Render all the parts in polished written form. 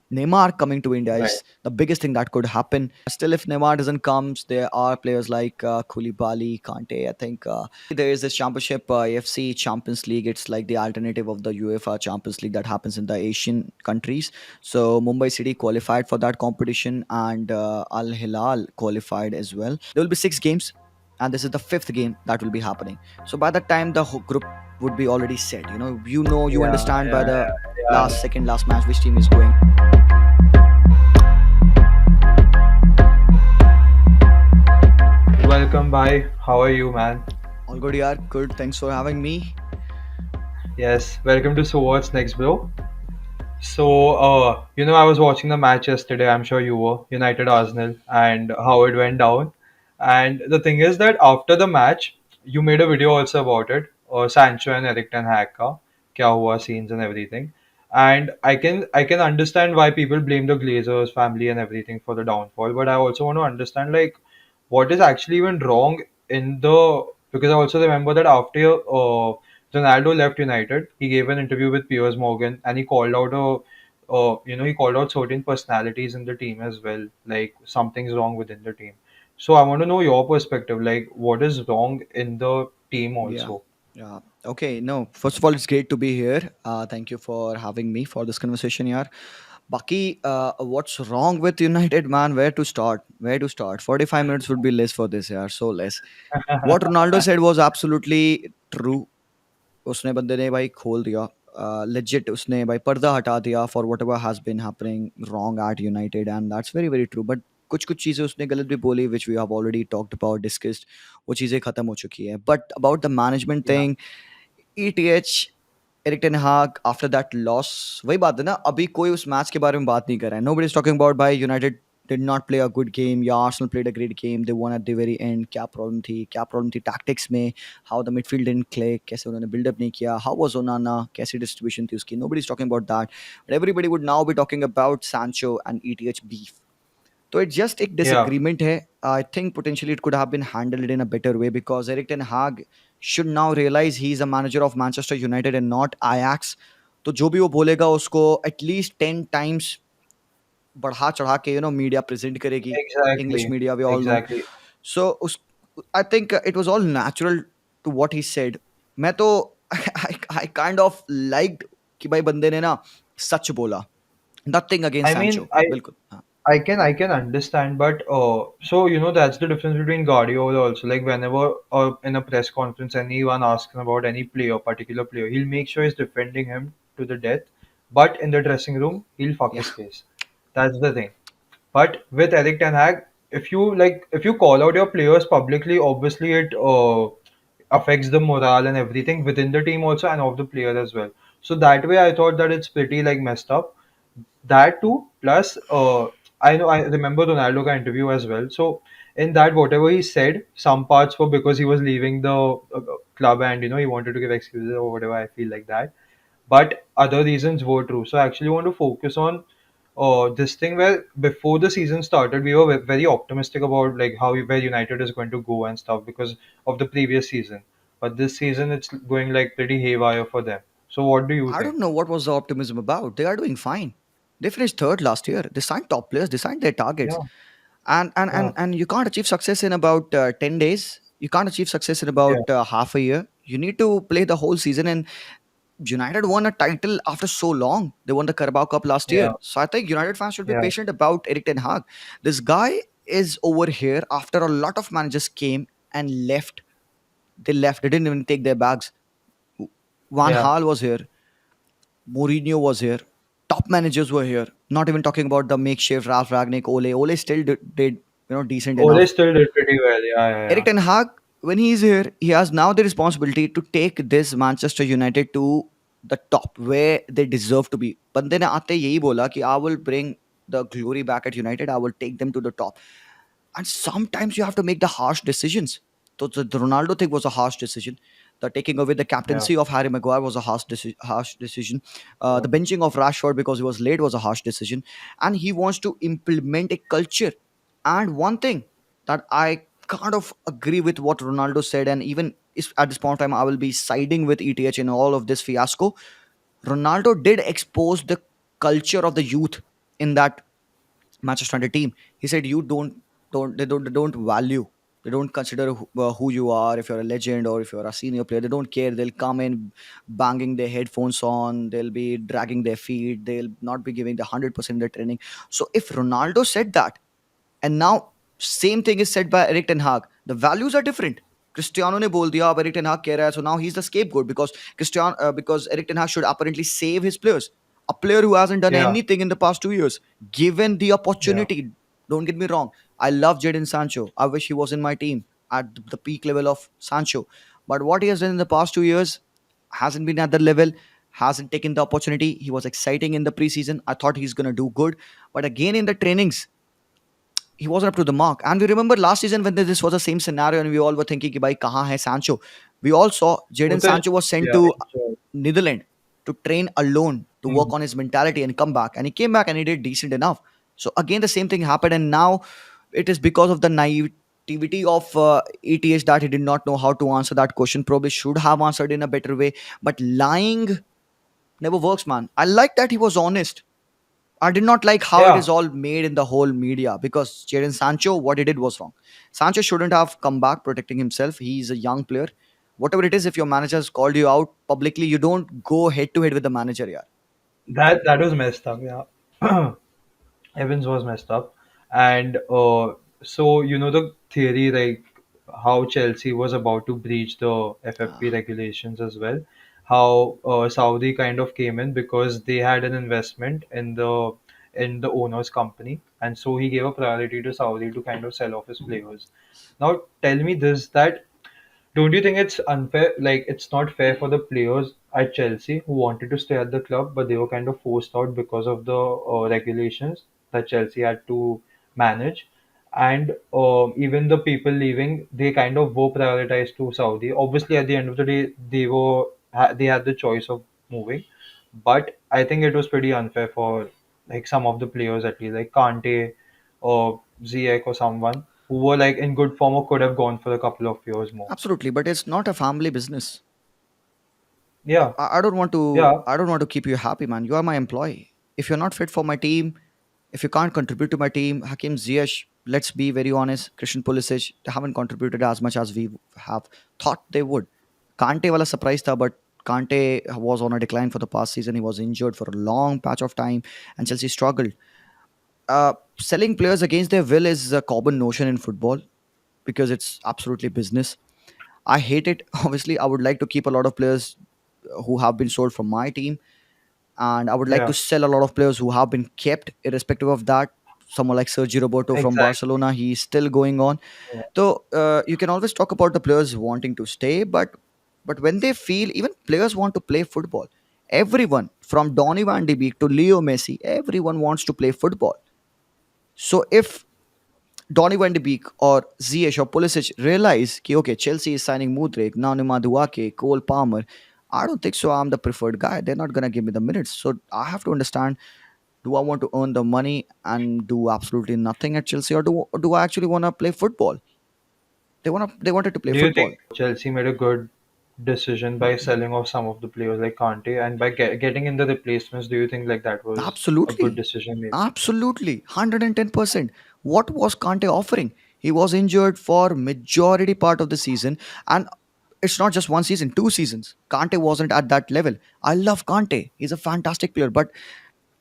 Neymar coming to India Right. is the biggest thing that could happen. Still, if Neymar doesn't come, there are players like Koulibaly, Kante. I think there is this championship, AFC Champions League. It's like the alternative of the UEFA Champions League that happens in the Asian countries. So Mumbai City qualified for that competition, and Al Hilal qualified as well. There will be 6 games, and this is the fifth game that will be happening. So by that time, the whole group would be already set. You Yeah, understand by yeah, the yeah, yeah. last match which team is going. Welcome, bye. How are you, man? All good, yaar. Good. Thanks for having me. Yes, welcome to So What's Next, bro. So, I was watching the match yesterday. I'm sure you were United Arsenal and how it went down. And the thing is that after the match, you made a video also about it. Sancho and Eric Ten Hag ka, kya hua scenes and everything. And I can understand why people blame the Glazers family and everything for the downfall. But I also want to understand like what is actually even wrong in the because I also remember that after Ronaldo left United, he gave an interview with Piers Morgan and he called out he called out certain personalities in the team as well, like something's wrong within the team. So I want to know your perspective, like what is wrong in the team Yeah. also. Yeah. Okay. No, first of all, it's great to be here. Thank you for having me for this conversation, yaar. Baki, what's wrong with United, man? Where to start? Where to start? 45 minutes would be less for this, yaar. So less. What Ronaldo said was absolutely true. उसने बंदे ने भाई खोल दिया legit उसने भाई पर्दा हटा दिया for whatever has been happening wrong at United, and that's very very true. But कुछ कुछ चीज़ें उसने गलत भी बोली which we have already talked about, discussed. वो चीज़ें खत्म हो चुकी है. But about the management Yeah, thing, ETH, Eric ten हाग आफ्टर दैट लॉस, वही बात है ना, अभी कोई उस मैच के बारे में बात नहीं कर रहा है. नोबडी इज टॉकिंग अबाउट भाई United did not play a good game या Arsenal played a great game, they won at the very end. क्या प्रॉब्लम थी टैक्टिक्स में, how the midfield didn't click, कैसे उन्होंने बिल्डअप नहीं किया, हाउ वाज ओनाना, कैसी डिस्ट्रीब्यूशन थी उसकी. Nobody is talking about that, but everybody would now be talking about Sancho and ETH beef. तो इट जस्ट एक yeah, डिसएग्रीमेंट है. I think potentially it could have been handled in a better way because Erik ten Hag should now realize he is a manager of Manchester United and not Ajax. तो जो भी वो बोलेगा उसको at least 10 times बढ़ा चढ़ा के media present करेगी. English exactly, media we all know. exactly. So उस I think it was all natural to what he said. मैं तो आई काइंड ऑफ लाइक्ड कि भाई बंदे ने ना सच बोला. Nothing I against mean, Sancho, बिल्कुल हाँ. I can understand, but so that's the difference between Guardiola also. Like whenever in a press conference, anyone asks him about any player, particular player, he'll make sure he's defending him to the death. But in the dressing room, he'll fuck Yeah. his face. That's the thing. But with Eric Ten Hag, if you call out your players publicly, obviously it affects the morale and everything within the team also and of the player as well. So that way, I thought that it's pretty like messed up. That too, plus I remember Ronaldo ka interview as well. So in that, whatever he said, some parts were because he was leaving the club and he wanted to give excuses or whatever. I feel like that, but other reasons were true. So I actually want to focus on this thing where before the season started, we were very optimistic about like how where United is going to go and stuff because of the previous season. But this season, it's going like pretty haywire for them. So what do you I think? don't know what was the optimism about. They are doing fine. They finished third last year. They signed top players. They signed their targets. Yeah, And you can't achieve success in about 10 days. You can't achieve success in yeah, about half a year. You need to play the whole season. And United won a title after so long. They won the Carabao Cup last year. yeah, So I think United fans should be yeah. patient about Eric Ten Hag. This guy is over here after a lot of managers came and left. They left. They didn't even take their bags. Van Yeah. Gaal was here. Mourinho was here. Top managers were here. Not even talking about the makeshift Ralph Ragnick, Ole. Ole still did decent Ole enough. still did pretty well. Yeah, yeah, Eric yeah. Ten Hag, when he is here, he has now the responsibility to take this Manchester United to the top where they deserve to be. बंदे ने आते यही बोला कि I will bring the glory back at United. I will take them to the top. And sometimes you have to make the harsh decisions. So the Ronaldo thing was a harsh decision. The taking away the Yeah, captaincy of Harry Maguire was a harsh decision. yeah, The benching of Rashford because he was late was a harsh decision. And he wants to implement a culture. And one thing that I kind of agree with what Ronaldo said, and even at this point of time, I will be siding with ETH in all of this fiasco. Ronaldo did expose the culture of the youth. in that Manchester United team. He said, "You don't value, they don't consider who you are. If you're a legend or if you're a senior player, they don't care. They'll come in banging their headphones on. They'll be dragging their feet. They'll not be giving the 100% in the training." So if Ronaldo said that, and now same thing is said by Eric Ten Hag, the values are different. Cristiano ने बोल दिया, अब Eric Ten Hag कह रहा है, so now he's the scapegoat because because Eric Ten Hag should apparently save his players. A player who hasn't done Yeah, anything in the past 2 years, given the yeah. opportunity. Don't get me wrong. I love Jadon Sancho. I wish he was in my team at the peak level of Sancho. But what he has done in the past 2 years hasn't been at the level, hasn't taken the opportunity. He was exciting in the preseason. I thought he's going to do good. But again, in the trainings, he wasn't up to the mark. And we remember last season when this was the same scenario and we all were thinking, कि भाई कहाँ है Sancho? We all saw वो Jadon तो Sancho was sent yeah, to enjoy. Netherlands to train alone, to work Mm. on his mentality and come back. And he came back and he did decent enough. So again, the same thing happened. And now it is because of the naivety of ETH that he did not know how to answer that question. Probably should have answered in a better way. But lying never works, man. I like that he was honest. I did not like how it Yeah, is all made in the whole media because Jadon Sancho, what he did was wrong. Sancho shouldn't have come back protecting himself. He's a young player. Whatever it is, if your manager has called you out publicly, you don't go head to head with the manager. Yeah, that was messed up. Yeah. Evans was messed up, and so the theory, like how Chelsea was about to breach the FFP Ah, regulations as well, how Saudi kind of came in because they had an investment in the owner's company, and so he gave a priority to Saudi to kind of sell off his players. Now tell me this, that don't you think it's unfair? Like, it's not fair for the players at Chelsea who wanted to stay at the club, but they were kind of forced out because of the regulations that Chelsea had to manage. And even the people leaving, they kind of were prioritized to Saudi. Obviously, at the end of the day, they had the choice of moving, but I think it was pretty unfair for like some of the players at least, like Kante or Ziyech or someone who were like in good form or could have gone for a couple of years more. absolutely, but it's not a family business. Yeah, I don't want to. yeah, I don't want to keep you happy, man. You are my employee. If you're not fit for my team, if you can't contribute to my team, Hakim Ziyech, let's be very honest, Christian Pulisic, they haven't contributed as much as we have thought they would. Kante wala surprise tha, but Kante was on a decline for the past season. He was injured for a long patch of time, and Chelsea struggled. Selling players against their will is a common notion in football because it's absolutely business. I hate it. Obviously, I would like to keep a lot of players who have been sold from my team, and I would like to yeah, sell a lot of players who have been kept, irrespective of that. Someone like Sergio Roberto from exactly. Barcelona, he's still going on. Yeah, So you can always talk about the players wanting to stay, but when they feel, even players want to play football. Everyone from Donny Van de Beek to Leo Messi, everyone wants to play football. So if Donny Van de Beek or Ziyech or Pulisic realize कि okay, Chelsea is signing Mudryk, Nanu Maduake, Cole Palmer, I don't think so. I'm the preferred guy. They're not gonna give me the minutes. So I have to understand: do I want to earn the money and do absolutely nothing at Chelsea, or do I actually want to play football? They wanted to play do you football. think Chelsea made a good decision by selling off some of the players like Kante and by getting in the replacements? Do you think like that was a good Absolutely. decision made? Absolutely. 110%. What was Kante offering? He was injured for majority part of the season, and it's not just one season, 2 seasons. Kante wasn't at that level. I love Kante. He's a fantastic player, but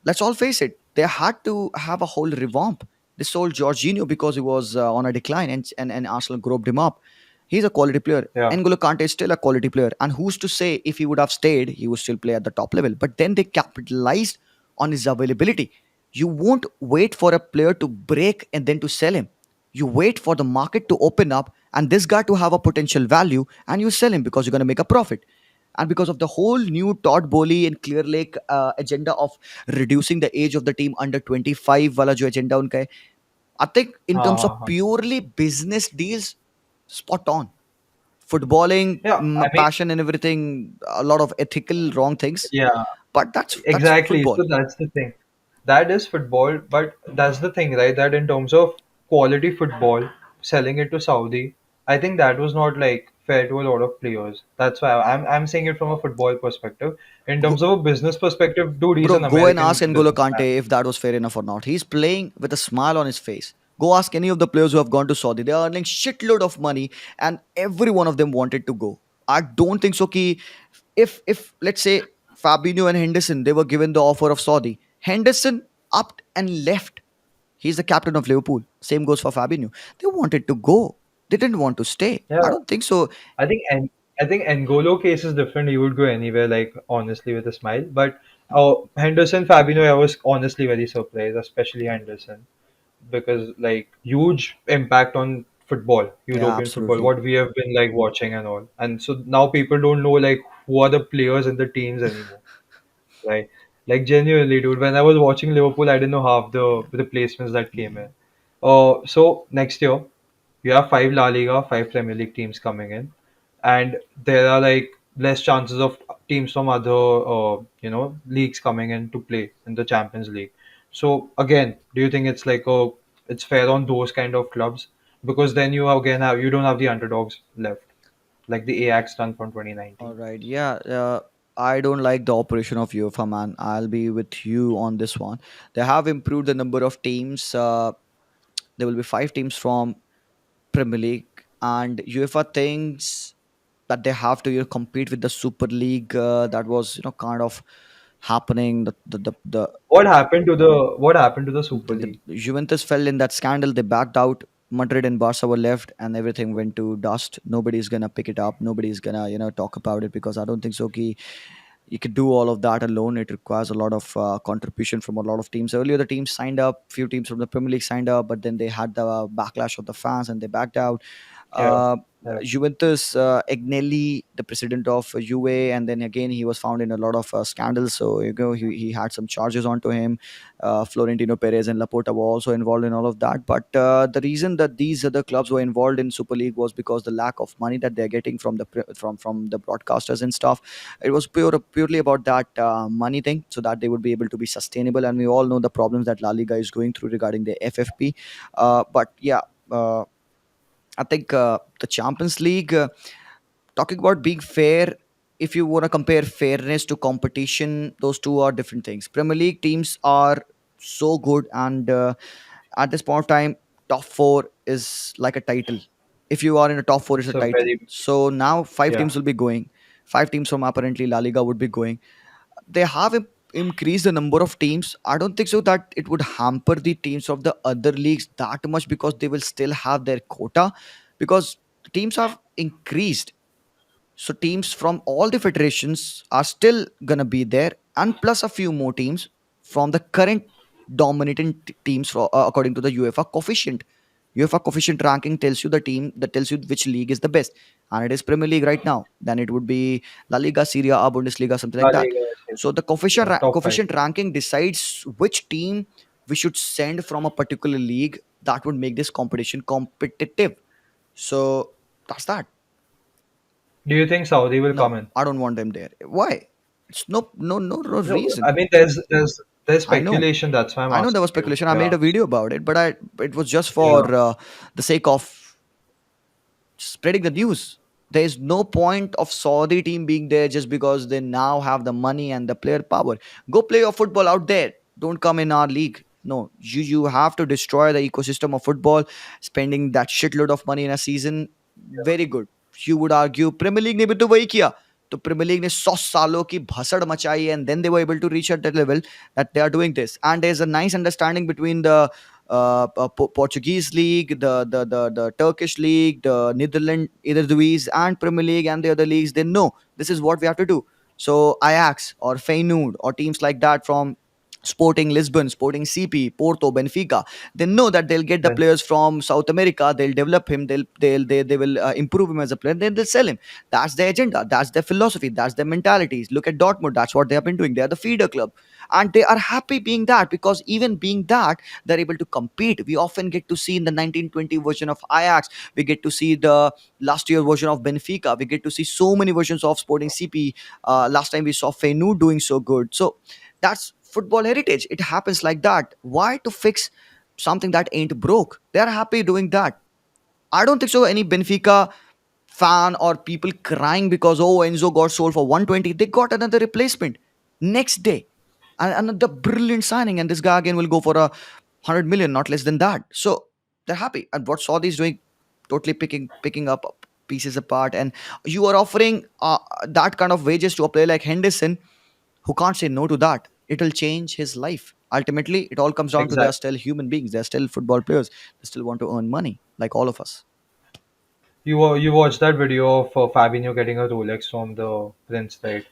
let's all face it, they had to have a whole revamp. They sold Jorginho because he was on a decline, and Arsenal groped him up. He's a quality player. Yeah, N'Golo Kante is still a quality player. And who's to say if he would have stayed, he would still play at the top level? But then they capitalized on his availability. You won't wait for a player to break and then to sell him. You wait for the market to open up and this guy to have a potential value, and you sell him because you're going to make a profit. And because of the whole new Todd Boehly and Clear Lake agenda of reducing the age of the team under 25 wala jo agenda unka hai, I think in terms of uh, purely business deals, spot on. Footballing, yeah. I mean, passion and everything, a lot of ethical wrong things, yeah. but that's Exactly. football. So that's the thing. That is football, but that's the thing, right? That in terms of quality football, selling it to Saudi, I think that was not like fair to a lot of players. That's why I'm saying it from a football perspective. In terms Go, of a business perspective, dude, he's bro, an go and ask American N'Golo businessman. Kante if that was fair enough or not. He's playing with a smile on his face. Go ask any of the players who have gone to Saudi. They are earning shitload of money, and every one of them wanted to go. I don't think so. Ki if let's say Fabinho and Henderson, they were given the offer of Saudi. Henderson upped and left. He's the captain of Liverpool. Same goes for Fabinho. They wanted to go. They didn't want to stay. I Yeah, don't think so. I think and I think N'Golo case is different. He would go anywhere, like honestly, with a smile. But Henderson, Fabinho, I was honestly very surprised, especially Henderson, because like huge impact on football, Yeah, European football, absolutely. what we have been like watching and all. And so now people don't know like who are the players in the teams anymore, right? Like genuinely, dude, when I was watching Liverpool, I didn't know half the replacements that came in. So next year you have five La Liga, five Premier League teams coming in, and there are like less chances of teams from other leagues coming in to play in the Champions League. So again, do you think it's fair on those kind of clubs, because then you don't have the underdogs left, like the Ajax done from All 2019. right. Yeah. I don't like the operation of UEFA, man. I'll be with you on this one. They have improved the number of teams. There will be 5 teams from Premier League, and UEFA thinks that they have to compete with the Super League. That was kind of happening. What happened to the Super The League? Juventus fell in that scandal. They backed out. Madrid and Barca were left, and everything went to dust. Nobody's gonna pick it up. Nobody's gonna talk about it because I don't think so. You could do all of that alone. It requires a lot of contribution from a lot of teams. Earlier, the teams signed up. Few teams from the Premier League signed up, but then they had the backlash of the fans and they backed out. Yeah, Uh, yeah. Juventus, Agnelli, the president of Juve, and then again he was found in a lot of scandals. So he had some charges onto him. Florentino Perez and Laporta were also involved in all of that. But the reason that these other clubs were involved in Super League was because the lack of money that they're getting from from the broadcasters and stuff. It was purely about that money thing, so that they would be able to be sustainable. And we all know the problems that La Liga is going through regarding the FFP. But yeah, I think the Champions League. Talking about being fair, if you want to compare fairness to competition, those two are different things. Premier League teams are so good, and at this point of time, top four is like a title. If you are in the top four, it's a It's a title. very So now five yeah. teams will be going. 5 teams from apparently La Liga would be going. They have increased the number of teams. I don't think so that it would hamper the teams of the other leagues that much because they will still have their quota because teams have increased. So teams from all the federations are still gonna be there, and plus a few more teams from the current dominating teams according to the UEFA coefficient. UEFA coefficient ranking tells you the team that tells you which league is the best, and it is Premier League right now. Then it would be La Liga, Serie A, Bundesliga, something La like that. Liga, So the yeah, top five. coefficient ranking decides which team we should send from a particular league that would make this competition competitive. So that's that. Do you think Saudi will come No, in? I don't want them there. Why? It's no No, reason. I mean there's I know. speculation. That's why I'm I know there asking was you. speculation. I made Yeah, a video about it, but I it was just for yeah, the sake of spreading the news. There is no point of Saudi team being there just because they now have the money and the player power. Go play your football out there. Don't come in our league. No, you have to destroy the ecosystem of football, spending that shitload of money in a season. Very good. You would argue Premier League ने भी तो वही किया. तो Premier League ने 100 सालों की भसड़ मचाई and then they were able to reach at that level that they are doing this. And there's a nice understanding between the Portuguese league, the Turkish league, the Netherlands, Eredivisie, and Premier League, and the other leagues. They know this is what we have to do. So Ajax or Feyenoord or teams like that from Sporting Lisbon, Sporting CP, Porto, Benfica, they know that they'll get the then players from South America. They'll develop him. They will improve him as a player. Then they'll sell him. That's their agenda. That's their philosophy. That's their mentalities. Look at Dortmund. That's what they have been doing. They are the feeder club, and they are happy being that because even being that they're able to compete. We often get to see in the 1920 version of Ajax, we get to see the last year version of Benfica, we get to see so many versions of Sporting CP. Last time we saw Feyenoord doing so good. So that's football heritage. It happens like that. Why to fix something that ain't broke? They're happy doing that. I don't think so any Benfica fan or people crying because oh Enzo got sold for 120. They got another replacement next day, and another brilliant signing, and this guy again will go for 100 million, not less than that. So they're happy. And what Saudi is doing, totally picking up pieces apart, and you are offering that kind of wages to a player like Henderson, who can't say no to that. It'll change his life. Ultimately, it all comes down to they are Exactly. still human beings. They're still football players. They still want to earn money, like all of us. You watched that video of Fabinho getting a Rolex from the Prince, right?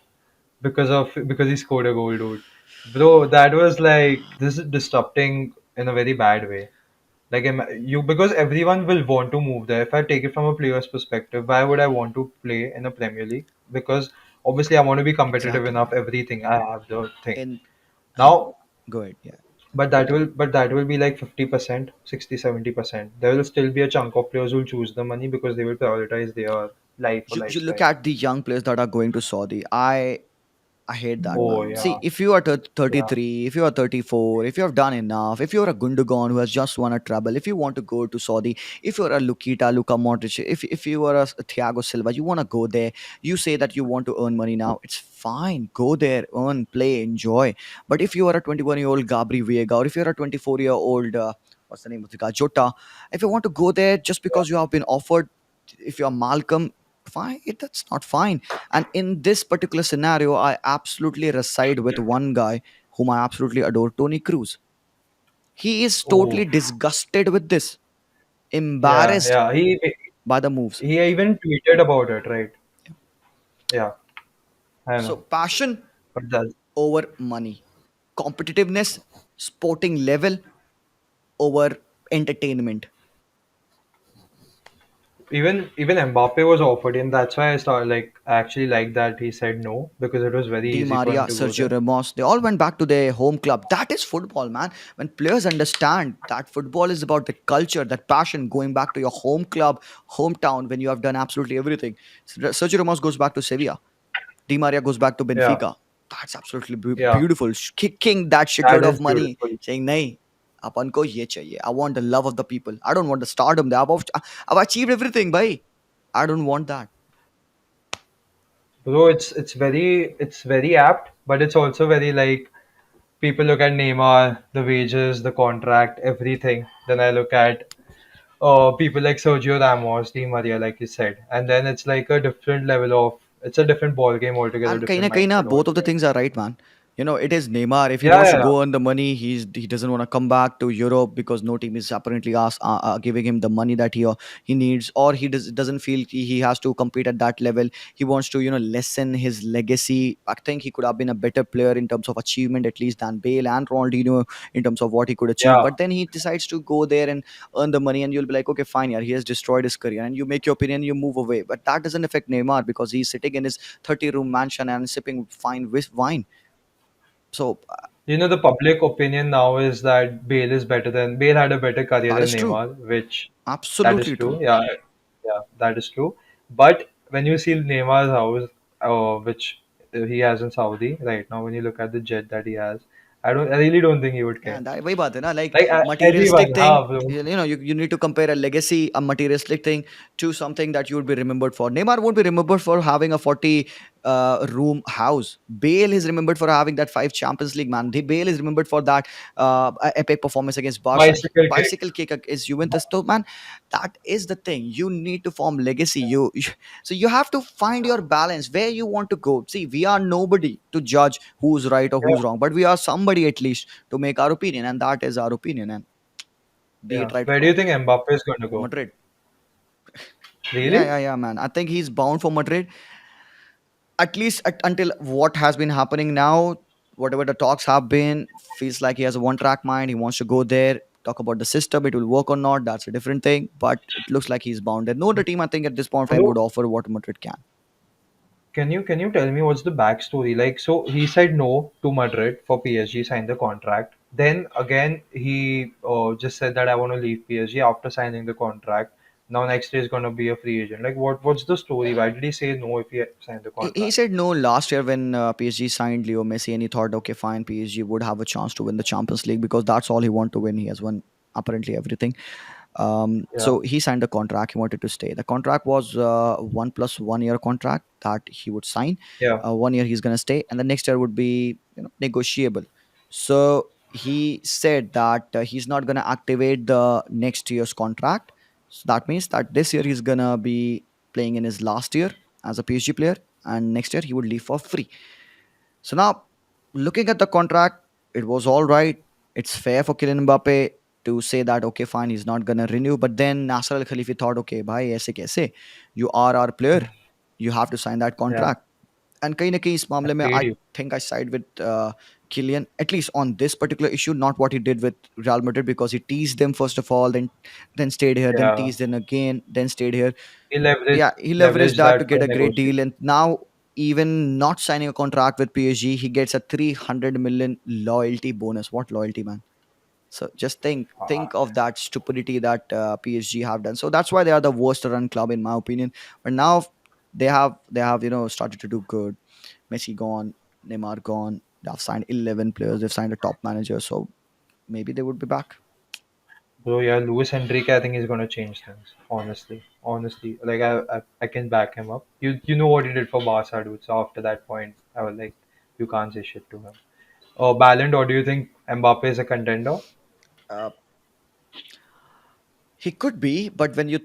Because he scored a goal, dude. Bro, that was like this is disrupting in a very bad way. Like you because everyone will want to move there. If I take it from a player's perspective, why would I want to play in a Premier League? Because obviously I want to be competitive Exactly. enough. Everything I have the thing In now, Go ahead. Yeah. but that will be like 50%, 60, 70%. There will still be a chunk of players who will choose the money because they will prioritize their life or You look lifestyle. at the young players that are going to Saudi. I hate that, Oh man. See, yeah, if you are yeah, 33, if you are 34, if you have done enough, if you're a Gundogan who has just won a treble, if you want to go to Saudi, if you're a Luka Modric, if you are a Thiago Silva, you want to go there, you say that you want to earn money now, it's fine. Go there, earn, play, enjoy. But if you are a 21-year-old Gabri Vega, or if you're a 24-year-old, what's the name of the guy, Jota, if you want to go there just because you have been offered, if you're Malcolm, fine, that's not fine. And in this particular scenario, I absolutely reside with one guy whom I absolutely adore, Tony Cruz. He is totally oh disgusted with this, yeah, embarrassed yeah. by the moves. He even tweeted about it, right? Yeah, I So, know. passion But that over money, competitiveness, sporting level over entertainment. even Mbappe was offered, and that's why I started like I actually like that he said no because it was very Di easy for him Maria, to go Sergio there. Ramos, they all went back to their home club. That is football, man. When players understand that football is about the culture, that passion, going back to your home club, hometown, when you have done absolutely everything. Sergio Ramos goes back to Sevilla. Di Maria goes back to Yeah, Benfica. That's absolutely yeah, beautiful. Kicking that shitload that of is money, beautiful. saying, "Nahi, अपन को ये चाहिए. I want the love of the people. I don't want the stardom. I've achieved everything, bhai. I don't want that." Though it's very apt, but it's also very like people look at Neymar, the wages, the contract, everything. Then I look at people like Sergio Ramos, Di Maria, like you said, and then it's like a different level of it's a different ball game altogether, And different kaina, mindset both of the altogether. things are right, man. It is Neymar. If he Yeah, wants to yeah, go on the money, he doesn't want to come back to Europe because no team is apparently giving him the money that he needs, or doesn't feel he has to compete at that level. He wants to lessen his legacy. I think he could have been a better player in terms of achievement at least than Bale and Ronaldinho in terms of what he could achieve. yeah. But then he decides to go there and earn the money, and you'll be like, okay, fine, yeah, he has destroyed his career, and you make your opinion, you move away. But that doesn't affect Neymar because he's sitting in his 30-room mansion and sipping fine wine. So The public opinion now is that Bale had a better career that than is true. Neymar, which that is Absolutely true. true. Yeah, yeah, that is true. But when you see Neymar's house, which he has in Saudi right now, when you look at the jet that he has, I really don't think he would Yeah, care. that वही बात है ना, like Like anyone, materialistic thing. हाँ bro. You need to compare a legacy, a materialistic thing, to something that you would be remembered for. Neymar won't be remembered for having a 40 room house. Bale is remembered for having that 5 Champions League, man. Bale is remembered for that epic performance against Barca. Bicycle kick. Bicycle kick is Juventus. So, man, that is the thing. You need to form legacy. So you have to find your balance where you want to go. See, we are nobody to judge who's right or Yeah, who's wrong, but we are somebody at least to make our opinion, and that is our opinion. And be yeah. it right or Where do you wrong, think Mbappe is going to go? Madrid. Yeah, Really? yeah, yeah, man. I think he's bound for Madrid, at least until what has been happening now. Whatever the talks have been, feels like he has a one-track mind. He wants to go there. Talk about the system, it will work or not. That's a different thing. But it looks like he's bound. And no other team, I think, at this point of time Bro, would offer what Madrid can. can you tell me what's the backstory? Like, so he said no to Madrid for PSG, signed the contract. Then again, he just said that I want to leave PSG after signing the contract. Now next year is gonna be a free agent. Like, what's the story? Why did he say no if he had signed the He contract? said no last year when PSG signed Leo Messi, and he thought, okay, fine, PSG would have a chance to win the Champions League because that's all he want to win. He has won apparently everything. Yeah. So he signed a contract. He wanted to stay. The contract was 1 plus 1 year contract that he would sign. Yeah. 1 year he's gonna stay, and the next year would be negotiable. So he said that he's not gonna activate the next year's contract. So that means that this year he's gonna be playing in his last year as a PSG player, and next year he would leave for free. So now, looking at the contract, it was all right. It's fair for Kylian Mbappe to say that okay, fine, he's not gonna renew. But then Nasser Al Khalifi thought, okay, bhai, aise kaise? You are our player. You have to sign that Yeah. contract. And kahin na kahin is I मामले में paid I you. think I side with Kylian, at least on this particular issue, not what he did with Real Madrid, because he teased them first of all, then stayed here, then Yeah. teased them again, then stayed here. He leveraged Yeah, he leveraged leveraged that to that get for a great deal, negotiation. and now even not signing a contract with PSG, he gets a 300 million loyalty bonus. What loyalty, man? So just think Ah, of that stupidity that PSG have done. So that's why they are the worst run club in my opinion. But now they have started to do good. Messi gone, Neymar gone. They've signed 11 players. They've signed a top manager. So maybe they would be back. bro, yeah, Luis Enrique, I think he's gonna change things. Honestly, like I can back him up. You know what he did for Barca, dude. So after that point, I was like, you can't say shit to him. Ballon d'Or, do you think Mbappe is a contender? Uh, He could be, but when you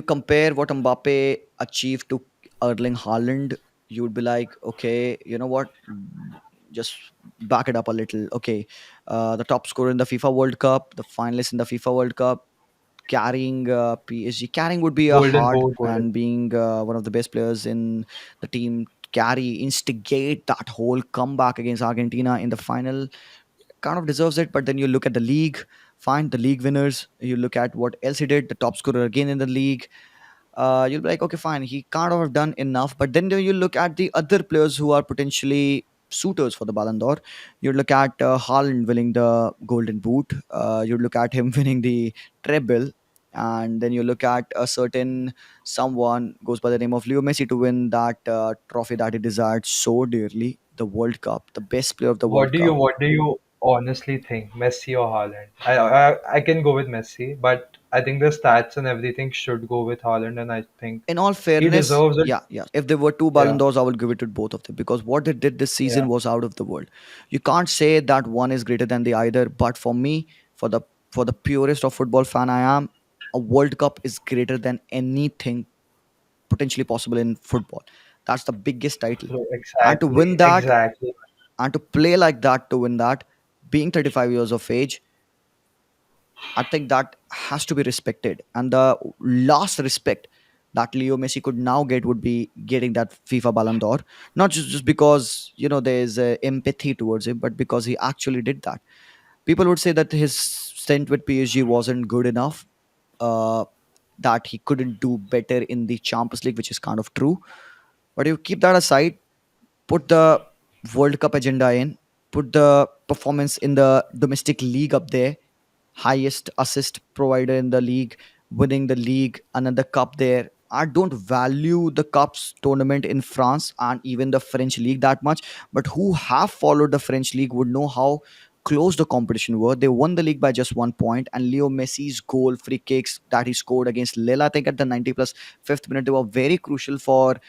compare what Mbappe achieved to Erling Haaland, you would be like, okay, you know what? Just back it up a little. Okay, the top scorer in the FIFA World Cup, the finalist in the FIFA World Cup, carrying PSG, carrying would be a Golden hard, Ball, Golden. and being one of the best players in the team, carry, instigate that whole comeback against Argentina in the final, kind of deserves it. But then you look at the league, find the league winners. You look at what else he did, the top scorer again in the league. You'll be like, okay, fine, he can't have done enough. But then you look at the other players who are potentially suitors for the Ballon d'Or. You look at Haaland winning the Golden Boot. You look at him winning the treble. And then you look at a certain someone goes by the name of Leo Messi to win that trophy that he desired so dearly, the World Cup, the best player of the What World do you Cup. what do you honestly think, Messi or Haaland? I can go with Messi, but I think the stats and everything should go with Haaland, and I think In all he fairness, deserves it. yeah, yeah. If there were two Ballon Yeah, d'Ors, I would give it to both of them because what they did this yeah. season was out of the world. You can't say that one is greater than the other. But for me, for the purest of football fan I am, a World Cup is greater than anything potentially possible in football. That's the biggest title, So and to exactly, win that, exactly. and to play like that, to win that, being 35 years of age, I think that has to be respected. And the last respect that Leo Messi could now get would be getting that FIFA Ballon d'Or. Not just because, there's empathy towards him, but because he actually did that. People would say that his stint with PSG wasn't good enough, uh, that he couldn't do better in the Champions League, which is kind of true. But you keep that aside, put the World Cup agenda in, put the performance in the domestic league up there, highest assist provider in the league, winning the league, another cup there. I don't value the cups tournament in France and even the French league that much, but who have followed the French league would know how close the competition were. They won the league by just 1 point, and Leo Messi's goal, free kicks that he scored against Lille, I think at the 90 plus fifth minute, they were very crucial for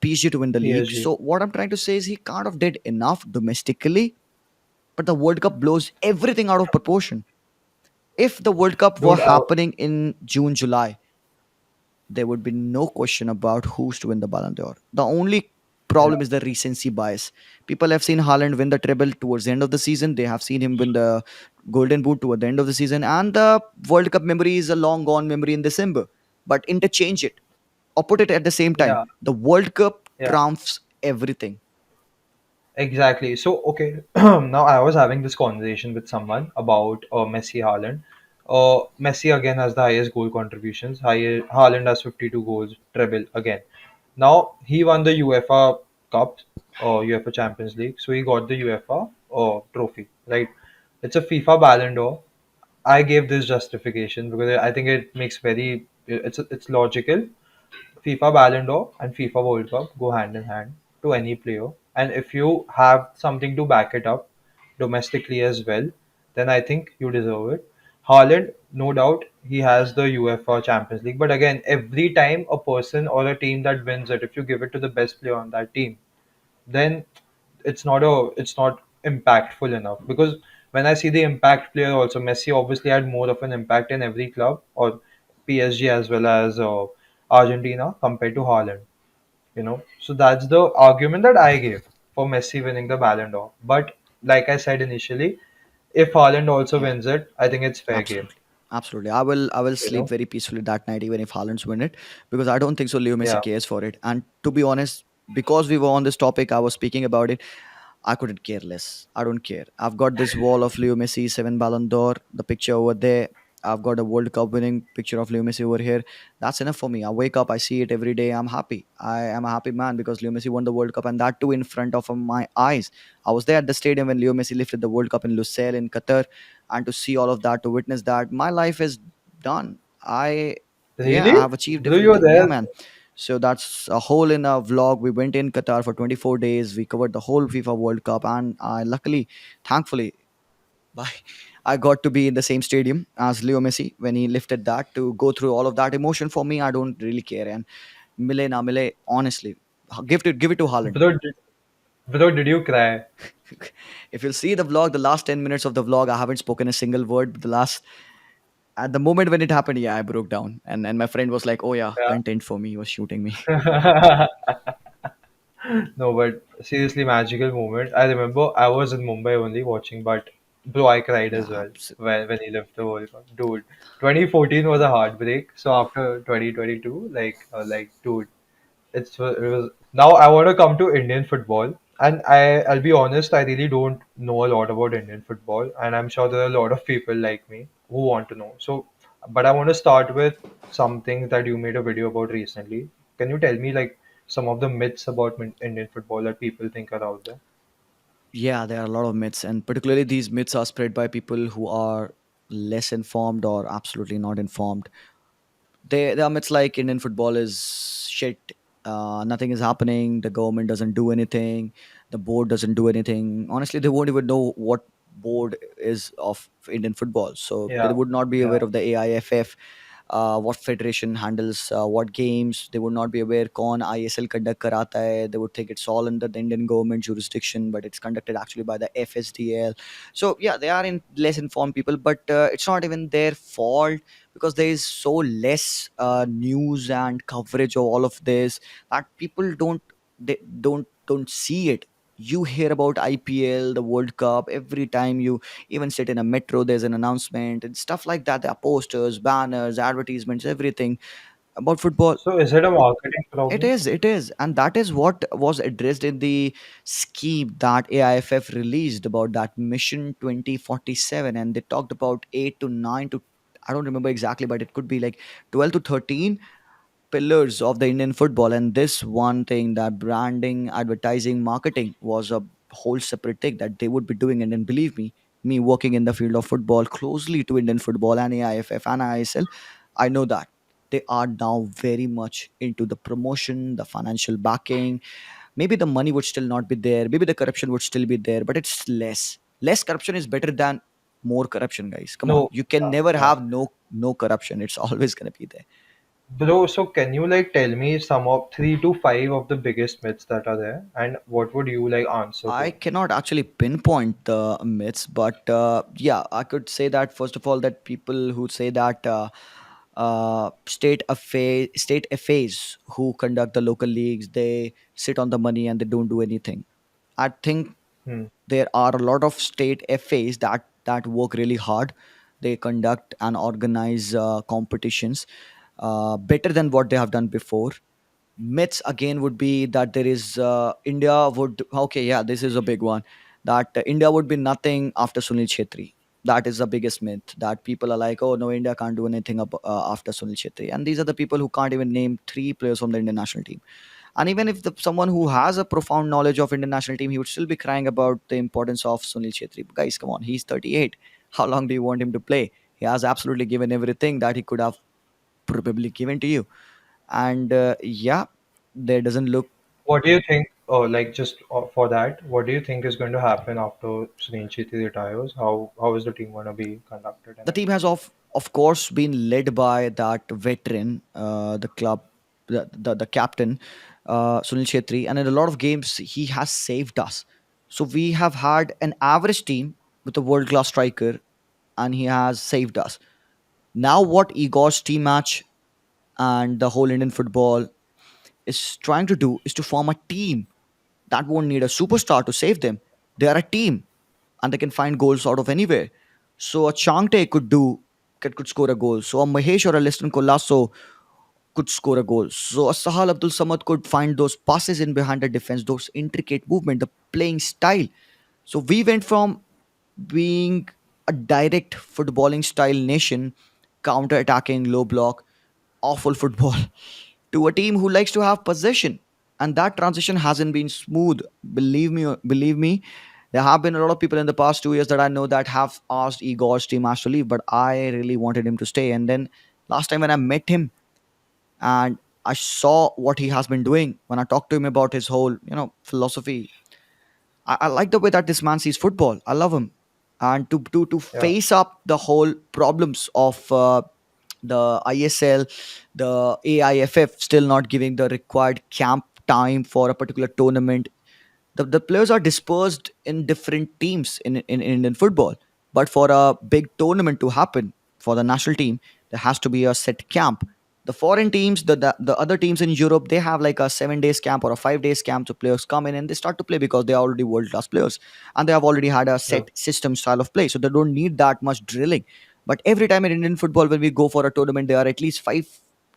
PSG to win the league. PSG, So what I'm trying to say is he kind of did enough domestically, but the World Cup blows everything out of proportion. If the World Cup were dude. happening in June, July, there would be no question about who's to win the Ballon d'Or. The only Yeah, problem is the recency bias. People have seen Haaland win the treble towards the end of the season. They have seen him win the Golden Boot toward the end of the season. And the World Cup memory is a long gone memory in December. But interchange it or put it at the same time. yeah, The World Cup yeah. trumps everything. Exactly. So, okay, now I was having this conversation with someone about Messi Haaland. Messi again has the highest goal contributions. Haaland has 52 goals, treble again. Now he won the UEFA Cup or UEFA Champions League, so he got the UEFA trophy. Right? It's a FIFA Ballon d'Or. I gave this justification because I think it makes it's logical. FIFA Ballon d'Or and FIFA World Cup go hand in hand to any player. And if you have something to back it up domestically as well, then I think you deserve it. Haaland, no doubt, he has the UEFA Champions League. But again, every time a person or a team that wins it, if you give it to the best player on that team, then it's not impactful enough. Because when I see the impact player also, Messi obviously had more of an impact in every club or PSG as well as Argentina compared to Haaland. So that's the argument that I gave for Messi winning the Ballon d'Or. But like I said initially, if Haaland also Yeah, wins it, I think it's fair game. absolutely. Absolutely. I will You sleep know? very peacefully that night, even if Haaland's win it, because I don't think so Leo Messi Yeah. cares for it. And to be honest, because we were on this topic, I was speaking about it. I couldn't care less. I don't care. I've got this wall of Leo Messi, seven Ballon d'Or, the picture over there. I've got a World Cup winning picture of Leo Messi over here. That's enough for me. I wake up, I see it every day. I'm happy. I am a happy man because Leo Messi won the World Cup, and that too in front of my eyes. I was there at the stadium when Leo Messi lifted the World Cup in Lusail in Qatar, and to see all of that, to witness that, my life is done. Yeah, I Really? have achieved Bro, you're everything. Yeah, there. man. So that's a whole in a vlog. We went in Qatar for 24 days. We covered the whole FIFA World Cup, and I luckily, thankfully, by I got to be in the same stadium as Leo Messi when he lifted that to go through all of that emotion. For me, I don't really care. And Mile na Mile, honestly, give it to Haaland. Bro, did you cry? If you'll see the vlog, the last 10 minutes of the vlog, I haven't spoken a single word. But the last at the moment when it happened, yeah, I broke down, and my friend was like, "Oh yeah, content for me." He was shooting me. Yeah. No, but seriously, magical moment. I remember I was in Mumbai only watching, but bro, I cried Yeah, as well when he left the World Cup. Dude, 2014 was a heartbreak. So after 2022, like, dude, it was. Now I want to come to Indian football, and I'll be honest, I really don't know a lot about Indian football, and I'm sure there are a lot of people like me who want to know. So, but I want to start with something that you made a video about recently. Can you tell me like some of the myths about Indian football that people think are out there? yeah, there are a lot of myths, and particularly these myths are spread by people who are less informed or absolutely not informed. There are myths like Indian football is shit. Nothing is happening. The government doesn't do anything. The board doesn't do anything. Honestly, they won't even know what board is of Indian football, so they Yeah, would not be yeah. aware of the AIFF, what federation handles what games. They would not be aware कौन ISL conduct karata hai. They would think it's all under the Indian government jurisdiction, but it's conducted actually by the FSDL. So yeah, they are in less informed people, but it's not even their fault because there is so less news and coverage of all of this that people don't see it. You hear about IPL, the World Cup every time you even sit in a metro, there's an announcement and stuff like that. There are posters, banners, advertisements, everything about football. So is it a marketing It problem? is, it is. And that is what was addressed in the scheme that AIFF released about that Mission 2047. And they talked about 8 to 9 to, I don't remember exactly, but it could be like 12 to 13 pillars of the Indian football. And this one thing, that branding, advertising, marketing, was a whole separate thing that they would be doing. And then believe me working in the field of football closely to Indian football and AIFF and ISL, I know that they are now very much into the promotion, the financial backing. Maybe the money would still not be there. Maybe the corruption would still be there, but it's less. Less corruption is better than more corruption, guys. Come on, No. you can Yeah, never yeah. have no corruption. It's always gonna be there. Bro, so can you like tell me some of 3 to 5 of the biggest myths that are there, and what would you like answer I to? cannot actually pinpoint the myths, but yeah, I could say that first of all, that people who say that state FAs who conduct the local leagues, they sit on the money and they don't do anything. I think Hmm. there are a lot of state FAs that work really hard. They conduct and organize competitions better than what they have done before. Myths again would be that there is India would, okay, yeah, this is a big one, that India would be nothing after Sunil Chetri. That is the biggest myth, that people are like, oh no, India can't do anything after Sunil Chetri. And these are the people who can't even name three players from the Indian national team. And even if someone who has a profound knowledge of Indian national team, he would still be crying about the importance of Sunil Chetri. Guys, come on, he's 38. How long do you want him to play? He has absolutely given everything that he could have probably given to you. And yeah, there doesn't look. What do you think? like just for that, what do you think is going to happen after Sunil Chhetri retires? How is the team going to be conducted in The it? team has of course been led by that veteran, the club, the captain, Sunil Chetri, and in a lot of games he has saved us. So we have had an average team with a world class striker, and he has saved us. Now, what Igor's team match and the whole Indian football is trying to do is to form a team that won't need a superstar to save them. They are a team, and they can find goals out of anywhere. So a Changte could score a goal. So a Mahesh or a Liston Colasso could score a goal. So a Sahal Abdul Samad could find those passes in behind the defense, those intricate movement, the playing style. So we went from being a direct footballing style nation, counter attacking, low block, awful football, to a team who likes to have possession. And that transition hasn't been smooth. Believe me, there have been a lot of people in the past 2 years that I know that have asked Igor's team to leave, but I really wanted him to stay. And then last time when I met him and I saw what he has been doing, when I talked to him about his whole, philosophy, I like the way that this man sees football. I love him. And to Yeah. face up the whole problems of the ISL, the AIFF still not giving the required camp time for a particular tournament. The players are dispersed in different teams in Indian football. But for a big tournament to happen for the national team, there has to be a set camp. The foreign teams, the other teams in Europe, they have like a 7 days camp or a 5 days camp. So players come in and they start to play because they are already world class players and they have already had a Yeah. set system style of play. So they don't need that much drilling. But every time in Indian football, when we go for a tournament, there are at least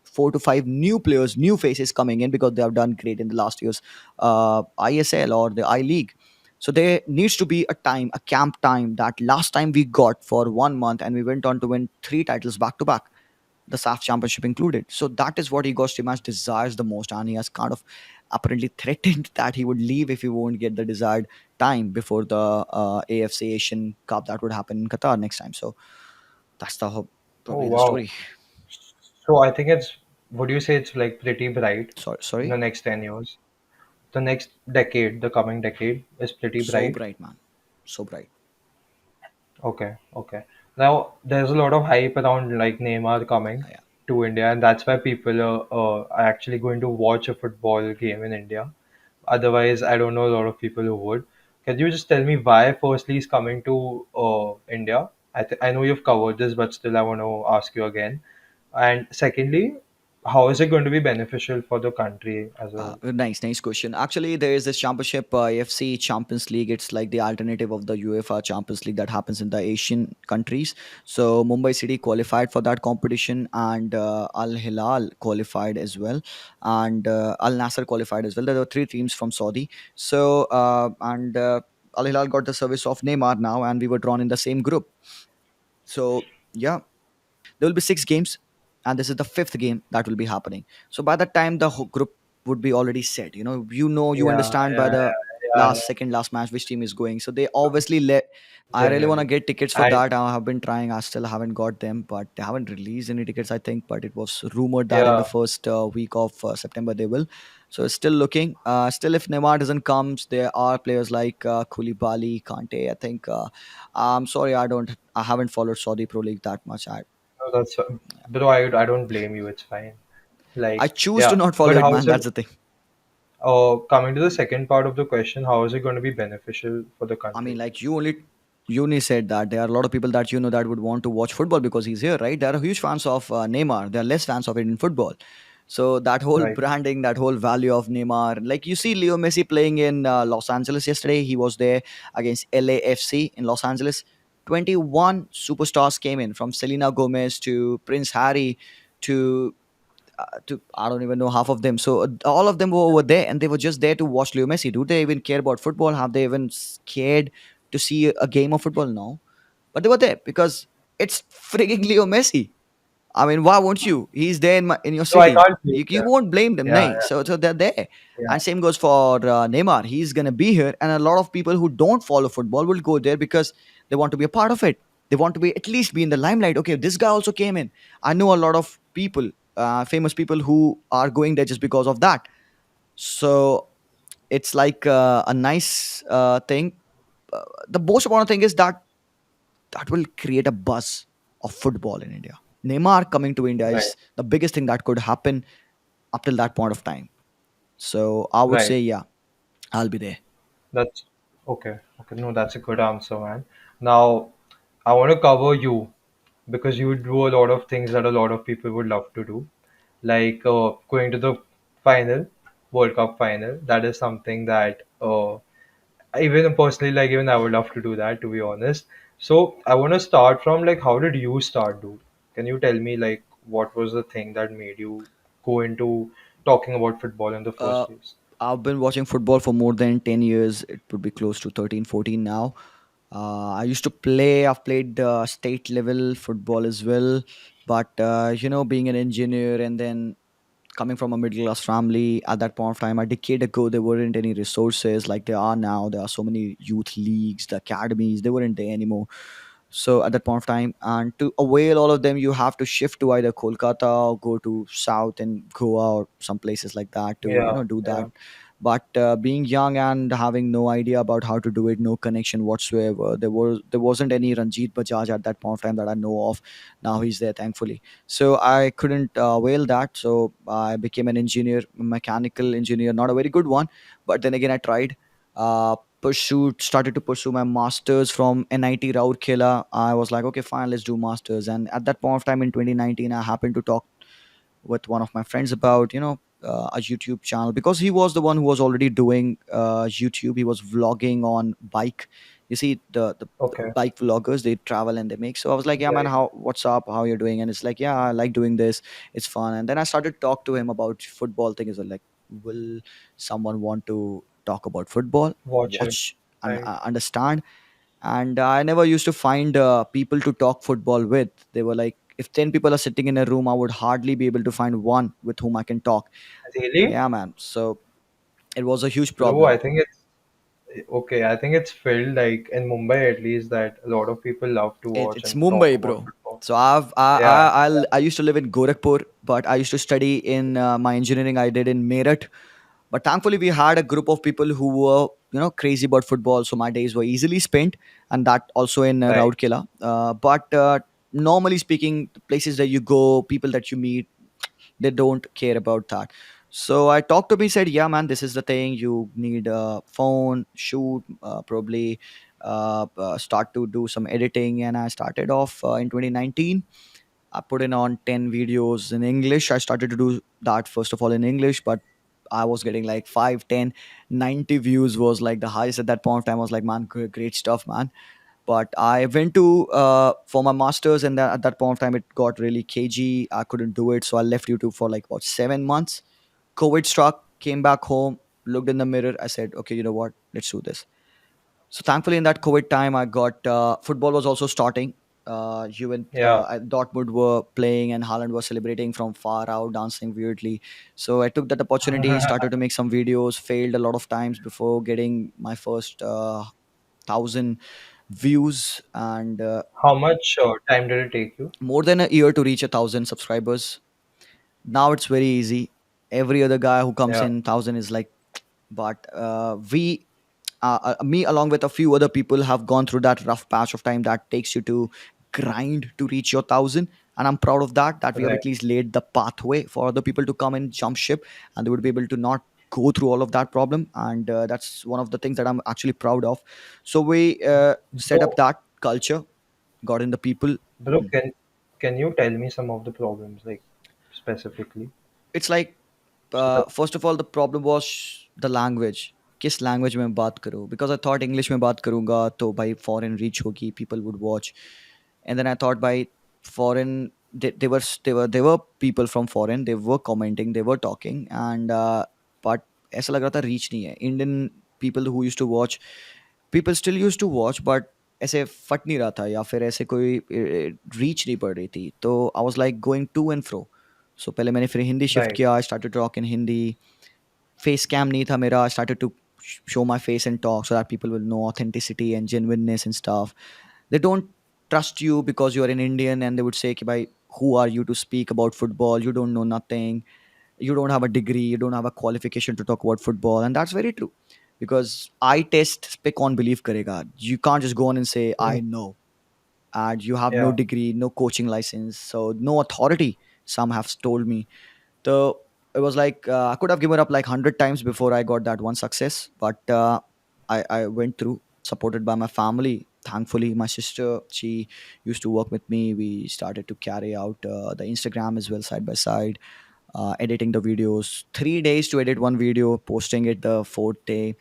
4 to 5 new players, new faces coming in because they have done great in the last year's ISL or the I League. So there needs to be a time, a camp time that last time we got for 1 month, and we went on to win 3 titles back to back, the SAF championship included. So that is what Igor Stimac desires the most, and he has kind of apparently threatened that he would leave if he won't get the desired time before the AFC Asian Cup that would happen in Qatar next time. So that's Oh, probably the wow. story. So I think would you say it's like pretty bright in the Sorry, next 10 years? The next decade, the coming decade is pretty so bright. bright, man, so bright. Okay, okay. Now there's a lot of hype around like Neymar coming Yeah. to India, and that's why people are actually going to watch a football game in India. Otherwise, I don't know a lot of people who would. Can you just tell me why, firstly, he's coming to India? I know you've covered this, but still, I want to ask you again. And secondly, how is it going to be beneficial for the country as a whole? Nice question. Actually, there is this championship, AFC Champions League. It's like the alternative of the UEFA Champions League that happens in the Asian countries. So Mumbai City qualified for that competition, and Al Hilal qualified as well, and Al Nasser qualified as well. There were three teams from Saudi. So and Al Hilal got the service of Neymar now, and we were drawn in the same group. So yeah, there will be 6 games, and this is the fifth game that will be happening. So by the time the whole group would be already set, you Yeah, understand by yeah, the yeah, second last match which team is going. So they obviously let. I really want to genuinely. get tickets for I that. I have been trying. I still haven't got them, but they haven't released any tickets, I think. But it was rumored that in the Yeah, first week of September they will. So it's still looking. Still, if Neymar doesn't come, there are players like Koulibaly, Kante. I think. I'm sorry, I haven't followed Saudi Pro League that much. no, that's bro. I don't blame you. It's fine. I Like, choose to yeah, not follow but it, how man. is it? That's the thing. Coming to the second part of the question, how is it going to be beneficial for the I mean, country? like you only said that there are a lot of people that that would want to watch football because he's here, right? There are huge fans of Neymar. There are less fans of Indian football. So that whole Right. branding, that whole value of Neymar, like you see Leo Messi playing in Los Angeles yesterday. He was there against LAFC in Los Angeles. 21 superstars came in, from Selena Gomez to Prince Harry to I don't even know half of them. So all of them were over there, and they were just there to watch Leo Messi. Do they even care about football? Have they even scared to see a game of football? No, but they were there because it's frigging Leo Messi. I mean, why won't you? He's there in your No, I city. can't blame You them. won't blame them, Yeah, nay. So they're there. yeah, And same goes for Neymar. He's gonna be here, and a lot of people who don't follow football will go there because they want to be a part of it. They want to be at least be in the limelight. Okay, this guy also came in. I know a lot of people, famous people who are going there just because of that. So it's like a nice thing. The most important thing is that that will create a buzz of football in India. Neymar coming to India Right, is the biggest thing that could happen up till that point of time. So I would right. say, yeah, I'll be there. That's okay. Okay, no, that's a good answer, man. Now, I want to cover you because you do a lot of things that a lot of people would love to do, like going to the final, World Cup final. That is something that even personally, like even I would love to do that, to be honest. So I want to start from like, how did you start, dude? Can you tell me like what was the thing that made you go into talking about football in the Uh, first place? I've been watching football for more than 10 years. It would be close to 13, 14 now. I used to play, I've played state level football as well. But, being an engineer and then coming from a middle class family at that point of time, a decade ago, there weren't any resources like there are now. There are so many youth leagues, the academies, they weren't there anymore. So at that point of time, and to avail all of them, you have to shift to either Kolkata or go to south and go out some places like that to Yeah, do that. yeah, But being young and having no idea about how to do it, no connection whatsoever, there wasn't any Ranjit Bajaj at that point of time that I know of. Now he's there, thankfully. So I couldn't avail that, so I became an engineer, mechanical engineer, not a very good one, but then again I tried. Started to pursue my masters from NIT Rourkela. I was like, okay, fine, let's do masters. And at that point of time in 2019, I happened to talk with one of my friends about a YouTube channel, because he was the one who was already doing YouTube. He was vlogging on bike. You see the okay, bike vloggers, they travel and they make. So I was like, yeah man, right. how what's up, how you're doing? And it's like, yeah, I like doing this, it's fun. And then I started to talk to him about football thing. Is like, will someone want to talk about football, Watch it, watch and right? understand? And I never used to find people to talk football with. They were like, if 10 people are sitting in a room, I would hardly be able to find one with whom I can talk. Really? Yeah man, so it was a huge Bro, I problem. think it's okay. I think it's filled like in Mumbai at least that a lot of people love to watch It's and talk Mumbai, about bro. football. So Yeah, I used to live in Gorakhpur, but I used to study in my engineering I did in Meerut. But thankfully, we had a group of people who were crazy about football, so my days were easily spent, and that also in right. Rourkela. But normally speaking, the places that you go, people that you meet, they don't care about that. So I talked to me, said, yeah man, this is the thing, you need a phone, shoot, probably start to do some editing. And I started off in 2019. I put in on 10 videos in English. I started to do that first of all in English, but I was getting like 5, 10, 90 views was like the highest at that point of time. I was like, man, great stuff, man. But I went to for my masters, and at that point of time, it got really cagey. I couldn't do it, so I left YouTube for like about 7 months. COVID struck, came back home, looked in the mirror. I said, okay, you know what? Let's do this. So thankfully, in that COVID time, I got football was also starting. Yeah. Dortmund were playing, and Haaland was celebrating from far out, dancing weirdly. So I took that opportunity, started to make some videos, failed a lot of times before getting my first 1,000 views, and How much time did it take you? more than a year to reach 1,000 subscribers. Now it's very easy. Every other guy who comes Yeah, in 1,000 is like, but we me along with a few other people have gone through that rough patch of time that takes you to grind to reach your 1,000. And I'm proud of that we have right. at least laid the pathway for other people to come and jump ship, and they would be able to not go through all of that problem. And that's one of the things that I'm actually proud of. So we set up Bro, that culture, got in the people. bro, can you tell me some of the problems like specifically It's like, so that first of all the problem was the language. किस language में बात करूँ, because I thought English में बात करूंगा तो भाई foreign reach होगी, people would watch. And then I thought by foreign, they were people from foreign, they were commenting, they were talking. And but ऐसा लग रहा था रीच नहीं है. Indian people who used to watch, people still used to watch, but ऐसे फट नहीं रहा था, या फिर ऐसे कोई रीच नहीं पड़ रही थी. तो I was like going to and fro. So पहले मैंने फिर हिंदी शिफ्ट right? किया, I started talk in Hindi. Face cam नहीं था मेरा, I started to show my face and talk so that people will know authenticity and genuineness and stuff. They don't trust you because you are an Indian, and they would say, "Ki bhai, who are you to speak about football? You don't know nothing." you don't have a degree, you don't have a qualification to talk about football. And that's very true, because eye test pick on belief karega. You can't just go on and say I Mm. know, and you have no Yeah. degree, no coaching license, so no authority, some have told me. So it was like, I could have given up like 100 times before I got that one success. But I went through, supported by my family. Thankfully, my sister, she used to work with me. We started to carry out the Instagram as well, side by side, editing the videos. 3 days to edit one video, posting it the fourth day.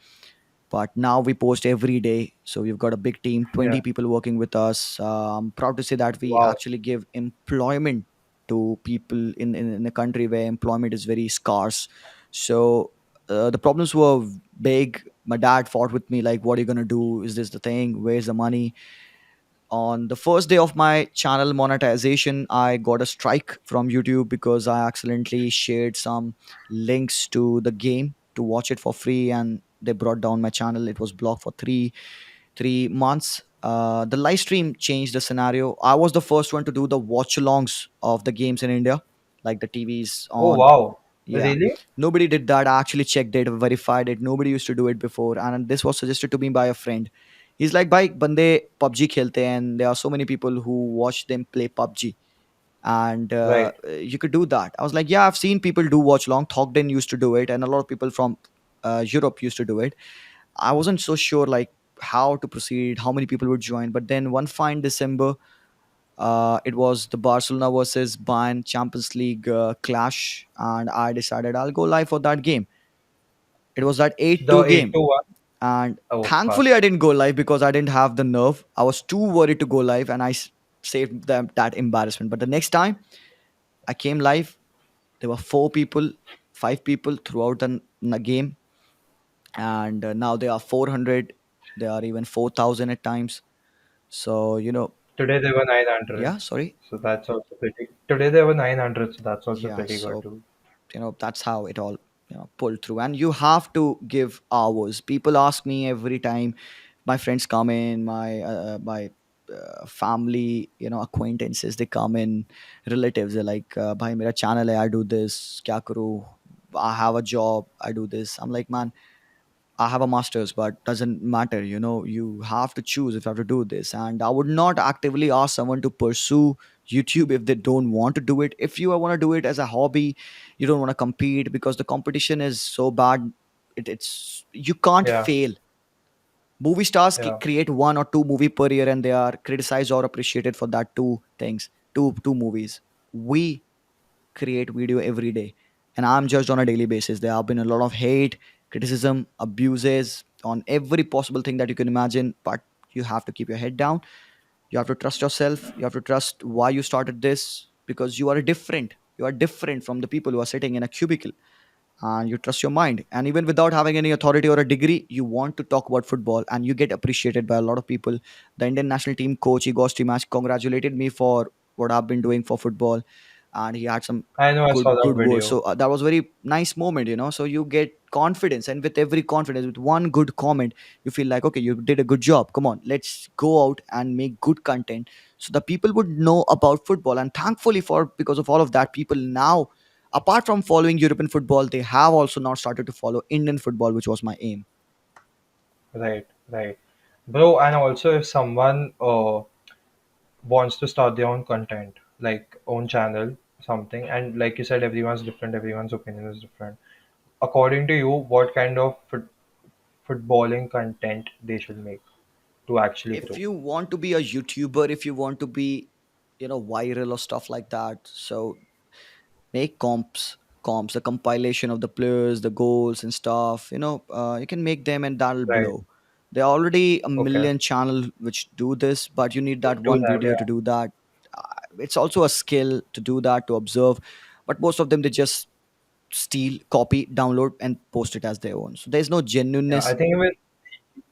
But now we post every day, so we've got a big team, Yeah. 20 people working with us. I'm proud to say that we Wow. actually give employment to people in a country where employment is very scarce. So the problems were big. My dad fought with me like, what are you going to do? Is this the thing? Where's the money? On the first day of my channel monetization, I got a strike from YouTube because I accidentally shared some links to the game to watch it for free, and they brought down my channel. It was blocked for three months. The live stream changed the scenario. I was the first one to do the watch alongs of the games in India, like the TVs Oh, on. wow. Yeah, Really? nobody did that. I actually checked it, verified it. Nobody used to do it before, and this was suggested to me by a friend. He's like, "Bhai, bande PUBG khelte hain, and there are so many people who watch them play PUBG, and Right. you could do that." I was like, "Yeah, I've seen people do watch long. Thogden used to do it, and a lot of people from Europe used to do it." I wasn't so sure like how to proceed, how many people would join. But then one fine December, it was the Barcelona versus Bayern Champions League clash, and I decided I'll go live for that game. It was that The 8-2 8 game, to 1. and Oh, thankfully I fast. didn't go live because I didn't have the nerve. I was too worried to go live, and saved them that embarrassment. But the next time I came live, there were four people, five people throughout the game, and now they are 400. They are even 4,000 at times. So Today they were yeah. 900. Sorry. So that's also pretty. Today they were 900. So that's also Yeah. pretty good So too. that's how it all pulled through, and you have to give hours. People ask me every time my friends come in, my family, acquaintances, they come in, relatives, they're like, bhai mera channel hai, I do this, kya karu, I have a job, I do this. I'm like, man, I have a master's, but doesn't matter. You have to choose if you have to do this. And I would not actively ask someone to pursue YouTube if they don't want to do it. If you want to do it as a hobby, you don't want to compete because the competition is so bad. It's you can't Yeah. fail. Movie stars Yeah. create one or two movie per year, and they are criticized or appreciated for that two things, two movies. We create video every day, and I'm judged on a daily basis. There have been a lot of hate, criticism, abuses on every possible thing that you can imagine, but you have to keep your head down. You have to trust yourself. You have to trust why you started this, because you are different from the people who are sitting in a cubicle, and you trust your mind. And even without having any authority or a degree, you want to talk about football, and you get appreciated by a lot of people. The Indian national team coach, Igor Stimac, congratulated me for what I've been doing for football, and he had some I know, I saw that good words. video. So that was very nice moment, so you get confidence, and with every confidence, with one good comment, you feel like, okay, you did a good job, come on, let's go out and make good content so the people would know about football. And thankfully, for because of all of that, people now, apart from following European football, they have also now started to follow Indian football, which was my aim. Right. Right. Bro, and also if someone wants to start their own content, like own channel, something, and like you said, everyone's different, everyone's opinion is different. According to you, what kind of footballing content they should make to actually If grow? you want to be a YouTuber, if you want to be, viral or stuff like that, so make comps, the compilation of the players, the goals and stuff. You can make them, and that'll Right. blow. There are already a Okay. million channel which do this, but you need that Do one that, video to yeah. do that. It's also a skill to do that, to observe, but most of them, they just steal, copy, download, and post it as their own. So there's no Yeah, I genuineness. think even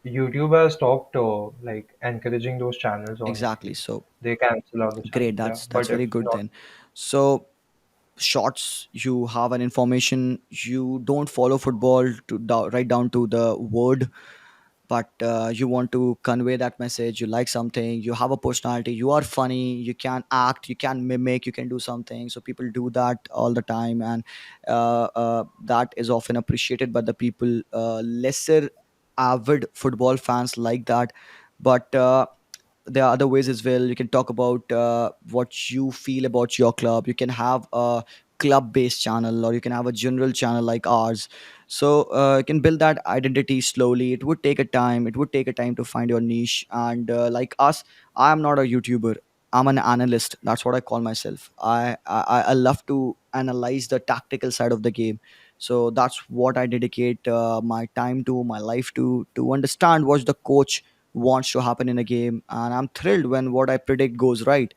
YouTube has stopped like encouraging those channels, Exactly. honestly. So They cancel all the great. channels, yeah. That's But if very good not, then. So shorts, you have an information, you don't follow football right down to the word. but you want to convey that message. You like something, you have a personality, you are funny, you can act, you can mimic, you can do something. So people do that all the time, and that is often appreciated by the people. Lesser avid football fans like that, but there are other ways as well. You can talk about what you feel about your club. You can have a club based channel, or you can have a general channel like ours. So you can build that identity slowly. It would take a time, it would take a time to find your niche. And like us, I am not a YouTuber, I'm an analyst. That's what I call myself. I love to analyze the tactical side of the game. So that's what I dedicate my time to, my life to understand what the coach wants to happen in a game, and I'm thrilled when what I predict goes right.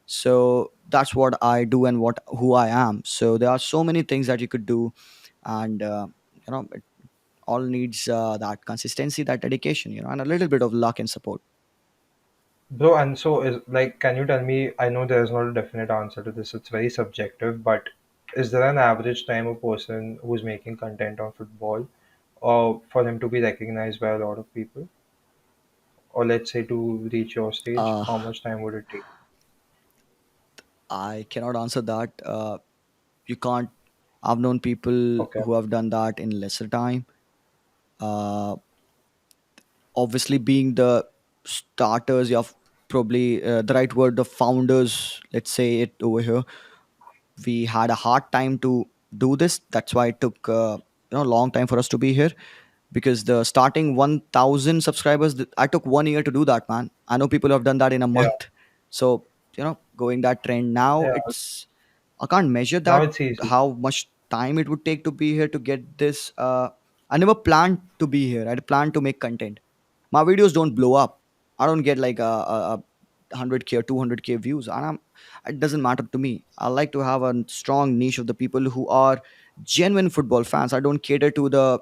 So that's what I do and what who I am. So there are so many things that you could do, and it all needs that consistency, that dedication, and a little bit of luck and support. Bro, and so is like, can you tell me? I know there's not a definite answer to this, it's very subjective, but is there an average time a person who's making content on football, or for him to be recognized by a lot of people, or let's say to reach your stage, uh, how much time would it take? I cannot answer that. You can't. I've known people Okay. who have done that in lesser time. uh, Obviously, being the starters, you have probably the right word, the founders, let's say it over here, we had a hard time to do this. That's why it took a long time for us to be here, because the starting 1000 subscribers, I took 1 year to do that, man. I know people have done that in a Yeah. month. So going that trend now, Yeah. it's, I can't measure Now that, it's easy. how much time it would take to be here to get this. I never planned to be here. I had planned to make content. My videos don't blow up. I don't get like a 100K or 200K views, and it doesn't matter to me. I like to have a strong niche of the people who are genuine football fans. I don't cater to the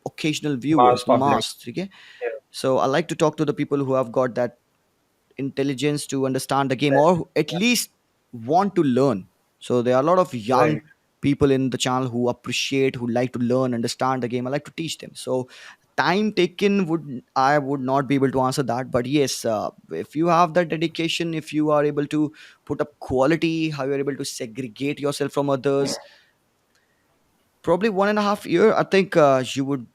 occasional Mass viewers, the public. mass. Okay, Yeah. so I like to talk to the people who have got that intelligence to understand the game, or at Yeah. least want to learn. So there are a lot of young Right. people in the channel who appreciate, who like to learn, understand the game. I like to teach them. So time taken, would not be able to answer that, but yes, if you have that dedication, if you are able to put up quality, how you're able to segregate yourself from others, probably 1.5 year, I think you would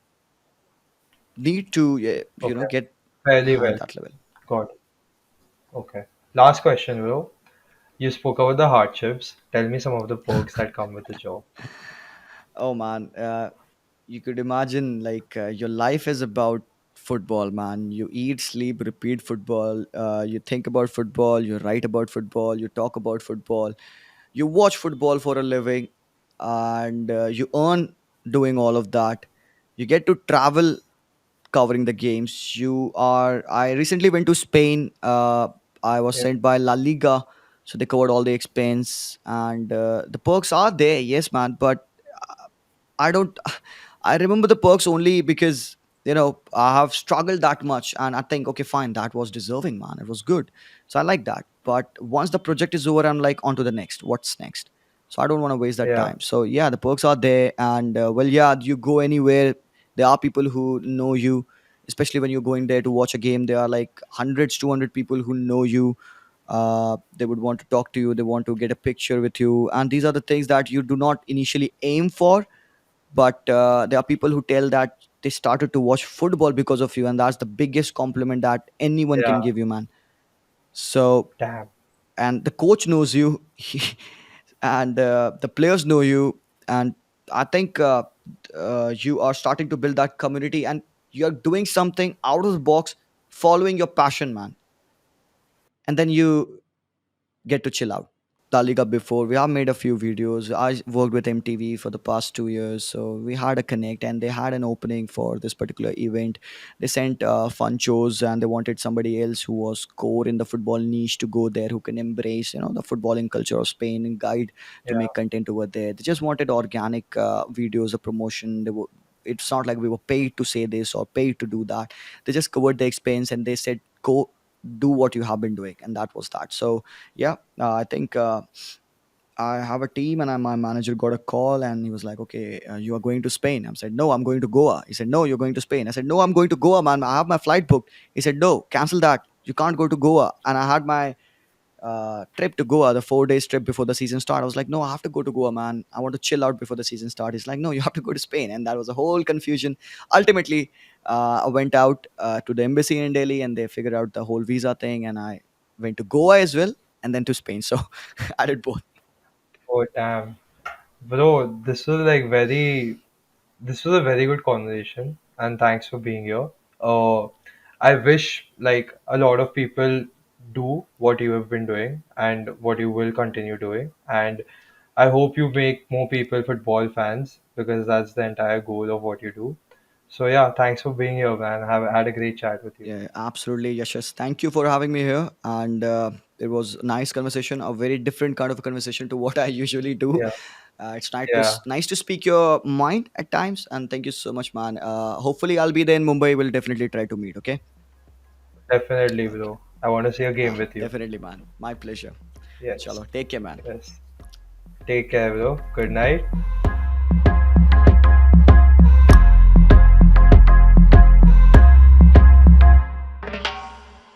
need to Okay. get Fairly at well. that level. Got it. Okay. Last question, bro. You spoke about the hardships. Tell me some of the perks that come with the job. Oh man, you could imagine like your life is about football, man. You eat, sleep, repeat football. You think about football, you write about football, you talk about football, you watch football for a living, and you earn doing all of that. You get to travel covering the games. I recently went to Spain. I was Yeah. sent by La Liga, so they covered all the expense, and the perks are there, yes man, but I don't. I remember the perks only because I have struggled that much, and I think, okay, fine, that was deserving, man. It was good, so I like that. But once the project is over, I'm like, on to the next. What's next? So I don't want to waste that Yeah. time. So yeah, the perks are there, and well, yeah, you go anywhere, there are people who know you, especially when you're going there to watch a game. There are like hundreds, 200 people who know you. They would want to talk to you. They want to get a picture with you, and these are the things that you do not initially aim for, but there are people who tell that they started to watch football because of you, and that's the biggest compliment that anyone can Yeah. give you, man. So, Damn. and the coach knows you, and the players know you, and I think you are starting to build that community, and you're doing something out of the box, following your passion, man. And then you get to chill out. La Liga before. We have made a few videos. I worked with MTV for the past 2 years, so we had a connect, and they had an opening for this particular event. They sent fun shows, and they wanted somebody else who was core in the football niche to go there, who can embrace the footballing culture of Spain and guide to Yeah. make content over there. They just wanted organic videos of promotion. They were. It's not like we were paid to say this or paid to do that. They just covered the expense, and they said, "Go do what you have been doing," and that was that. So yeah, I think I have a team, and my manager got a call, and he was like, "Okay, you are going to Spain." I said, "No, I'm going to Goa." He said, "No, you're going to Spain." I said, "No, I'm going to Goa, man. I have my flight booked." He said, "No, cancel that. You can't go to Goa." And I had my trip to Goa, the 4 days trip before the season start. I was like, "No, I have to go to Goa, man. I want to chill out before the season start." He's like, "No, you have to go to Spain," and that was a whole confusion. Ultimately, I went out to the embassy in Delhi, and they figured out the whole visa thing, and I went to Goa as well, and then to Spain. So I did both. Oh damn, bro, this was a very good conversation, and thanks for being here. Uh, I wish like a lot of people do what you have been doing and what you will continue doing, and I hope you make more people football fans because that's the entire goal of what you do. So yeah, thanks for being here, man. Have had a great chat with you. Yeah, absolutely, Yashas. Thank you for having me here, and it was a nice conversation, a very different kind of a conversation to what I usually do. Yeah, It's yeah, nice to speak your mind at times, and thank you so much, man. Hopefully, I'll be there in Mumbai. We'll definitely try to meet. Okay. definitely, bro. Okay. I want to see a game with you. Definitely, man. My pleasure. Yes, Chalo, take care, man. yes. Take care, bro. Good night.